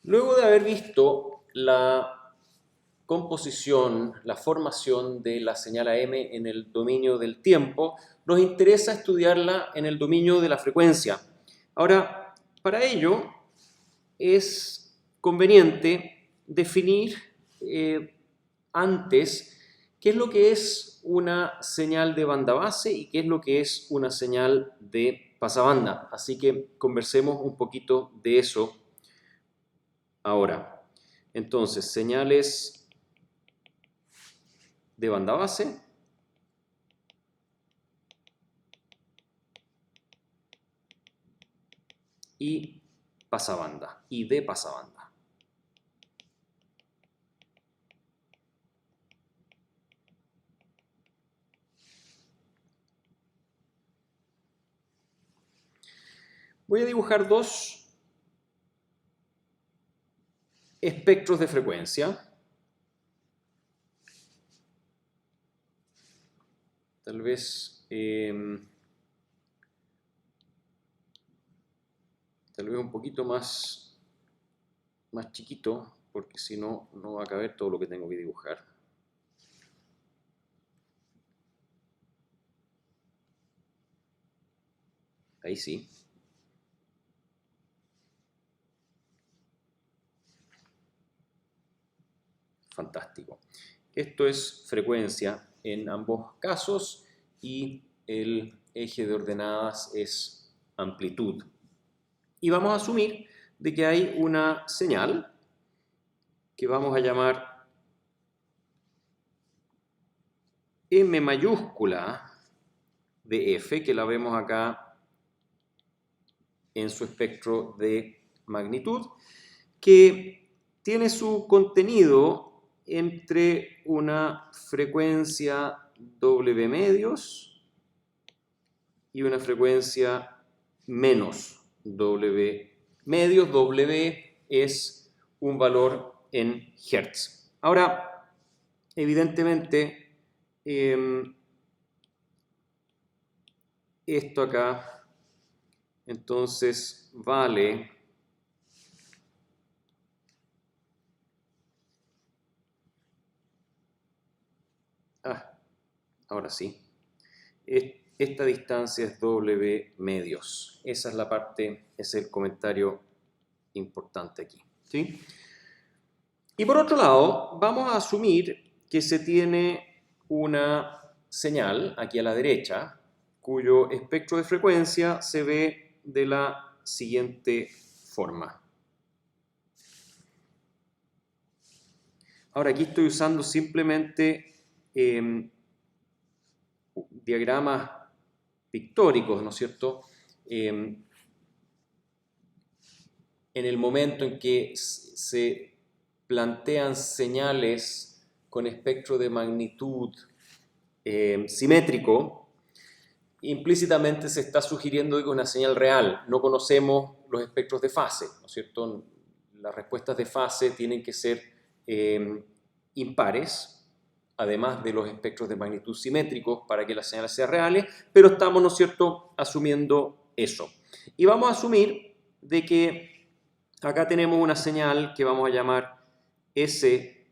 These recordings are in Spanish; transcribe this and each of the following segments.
Luego de haber visto la composición, la formación de la señal AM en el dominio del tiempo, nos interesa estudiarla en el dominio de la frecuencia. Ahora, para ello es conveniente definir antes qué es lo que es una señal de banda base y qué es lo que es una señal de pasabanda. Así que conversemos un poquito de eso ahora. Entonces, señales de banda base y pasabanda y de pasabanda. Voy a dibujar dos espectros de frecuencia. Tal vez un poquito más chiquito, porque si no, no va a caber todo lo que tengo que dibujar. Ahí sí. Fantástico. Esto es frecuencia en ambos casos y el eje de ordenadas es amplitud. Y vamos a asumir de que hay una señal que vamos a llamar M mayúscula de F, que la vemos acá en su espectro de magnitud, que tiene su contenido entre una frecuencia W medios y una frecuencia menos W medios. W es un valor en Hertz. Ahora, evidentemente, esto acá, entonces, vale ahora sí. Esta distancia es W medios. Esa es la parte, es el comentario importante aquí. ¿Sí? Y por otro lado, vamos a asumir que se tiene una señal aquí a la derecha, cuyo espectro de frecuencia se ve de la siguiente forma. Ahora aquí estoy usando simplemente diagramas pictóricos, ¿no es cierto? En el momento en que se plantean señales con espectro de magnitud simétrico, implícitamente se está sugiriendo que es una señal real. No conocemos los espectros de fase, ¿no es cierto? Las respuestas de fase tienen que ser impares, además de los espectros de magnitud simétricos para que las señales sean reales, pero estamos, ¿no es cierto?, asumiendo eso. Y vamos a asumir de que acá tenemos una señal que vamos a llamar S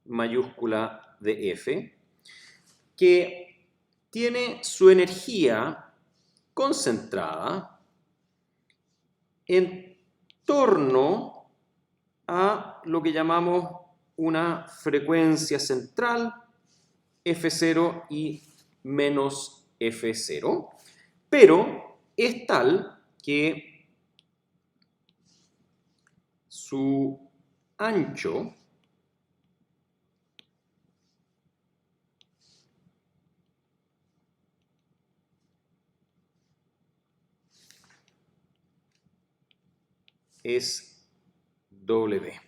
mayúscula de F, que tiene su energía concentrada en torno a lo que llamamos una frecuencia central, F0 y menos F0, pero es tal que su ancho es W.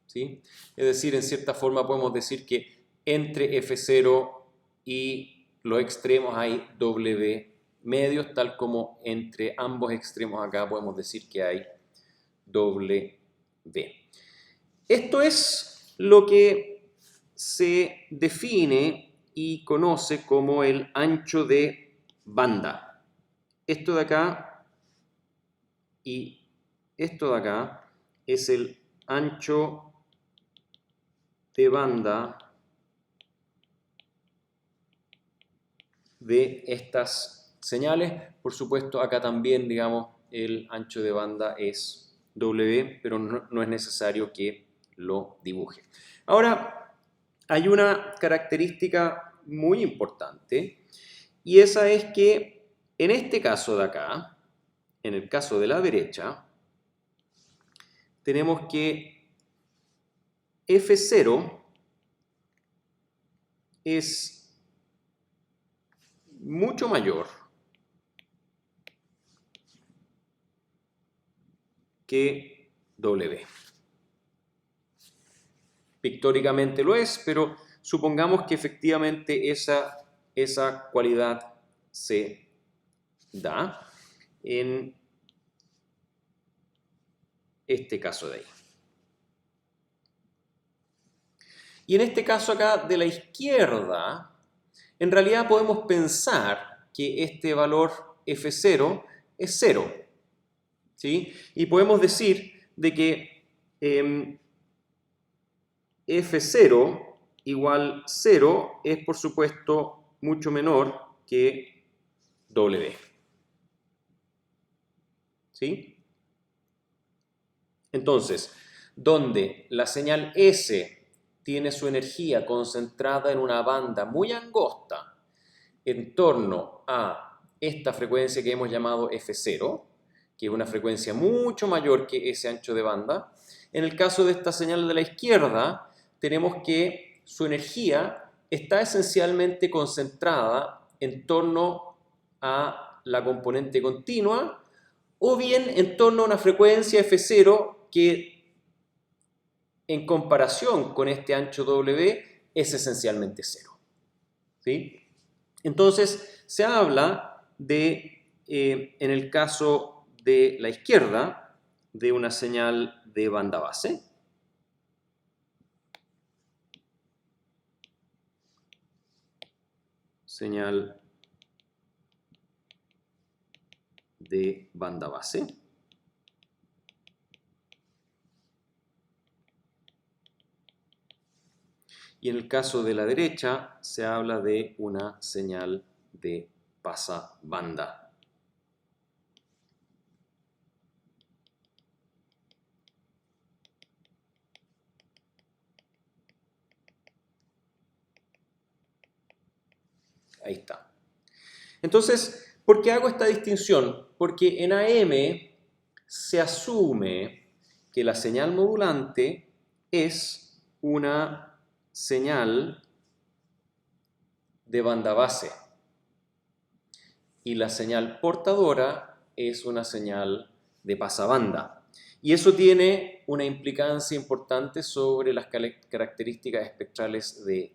¿Sí? Es decir, en cierta forma podemos decir que entre F0 y los extremos hay W medios, tal como entre ambos extremos acá podemos decir que hay W. Esto es lo que se define y conoce como el ancho de banda. Esto de acá y esto de acá es el ancho de banda de estas señales. Por supuesto, acá también, digamos, el ancho de banda es W, pero no es necesario que lo dibuje. Ahora, hay una característica muy importante, y esa es que en este caso de acá, en el caso de la derecha, tenemos que F0 es mucho mayor que W. Pictóricamente lo es, pero supongamos que efectivamente esa cualidad se da en este caso de ahí. Y en este caso acá de la izquierda, en realidad podemos pensar que este valor F0 es 0. ¿Sí? Y podemos decir de que F0 igual 0 es, por supuesto, mucho menor que W. ¿Sí? Entonces, donde la señal S tiene su energía concentrada en una banda muy angosta en torno a esta frecuencia que hemos llamado F0, que es una frecuencia mucho mayor que ese ancho de banda, en el caso de esta señal de la izquierda, tenemos que su energía está esencialmente concentrada en torno a la componente continua o bien en torno a una frecuencia F0 que en comparación con este ancho W es esencialmente 0. ¿Sí? Entonces, se habla de, en el caso de la izquierda, de una señal de banda base. Señal de banda base. Y en el caso de la derecha se habla de una señal de pasabanda. Ahí está. Entonces, ¿por qué hago esta distinción? Porque en AM se asume que la señal modulante es una señal de banda base y la señal portadora es una señal de pasabanda. Y eso tiene una implicancia importante sobre las características espectrales de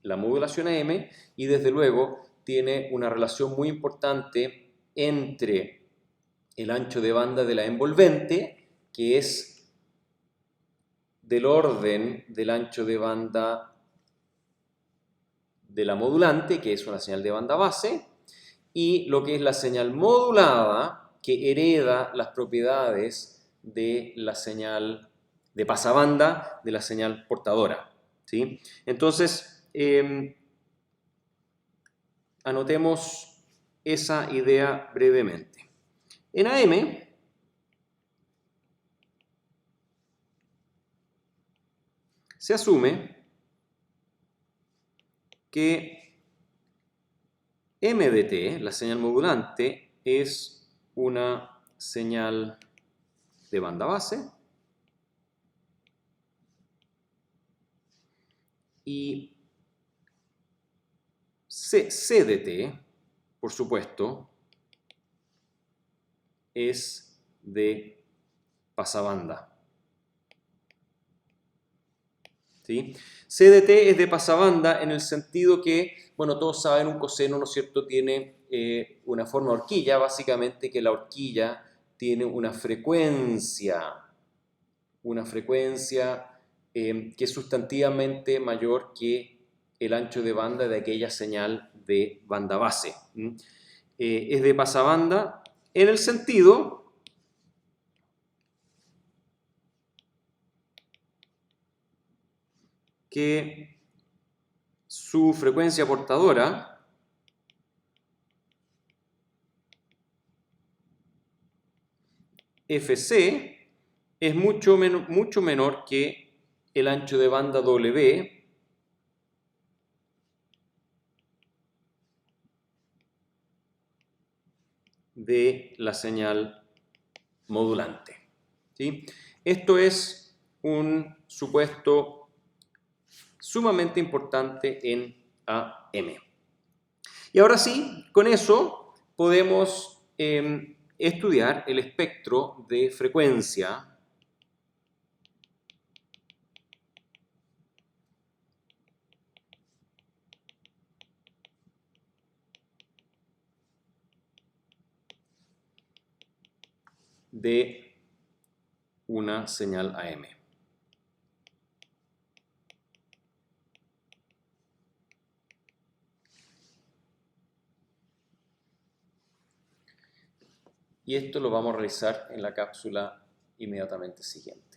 la modulación AM y desde luego tiene una relación muy importante entre el ancho de banda de la envolvente, que es del orden del ancho de banda de la modulante, que es una señal de banda base, y lo que es la señal modulada, que hereda las propiedades de la señal de pasabanda de la señal portadora. ¿Sí? Entonces, anotemos esa idea brevemente. En AM, se asume que M de t, la señal modulante, es una señal de banda base y C de t, por supuesto, es de pasabanda. ¿Sí? C de t es de pasabanda en el sentido que, bueno, todos saben, un coseno, ¿no es cierto?, tiene una forma de horquilla, básicamente que la horquilla tiene una frecuencia que es sustantivamente mayor que el ancho de banda de aquella señal de banda base. Es de pasabanda en el sentido que su frecuencia portadora FC es mucho menor que el ancho de banda W de la señal modulante. ¿Sí? Esto es un supuesto sumamente importante en AM. Y ahora sí, con eso podemos estudiar el espectro de frecuencia de una señal AM. Y esto lo vamos a realizar en la cápsula inmediatamente siguiente.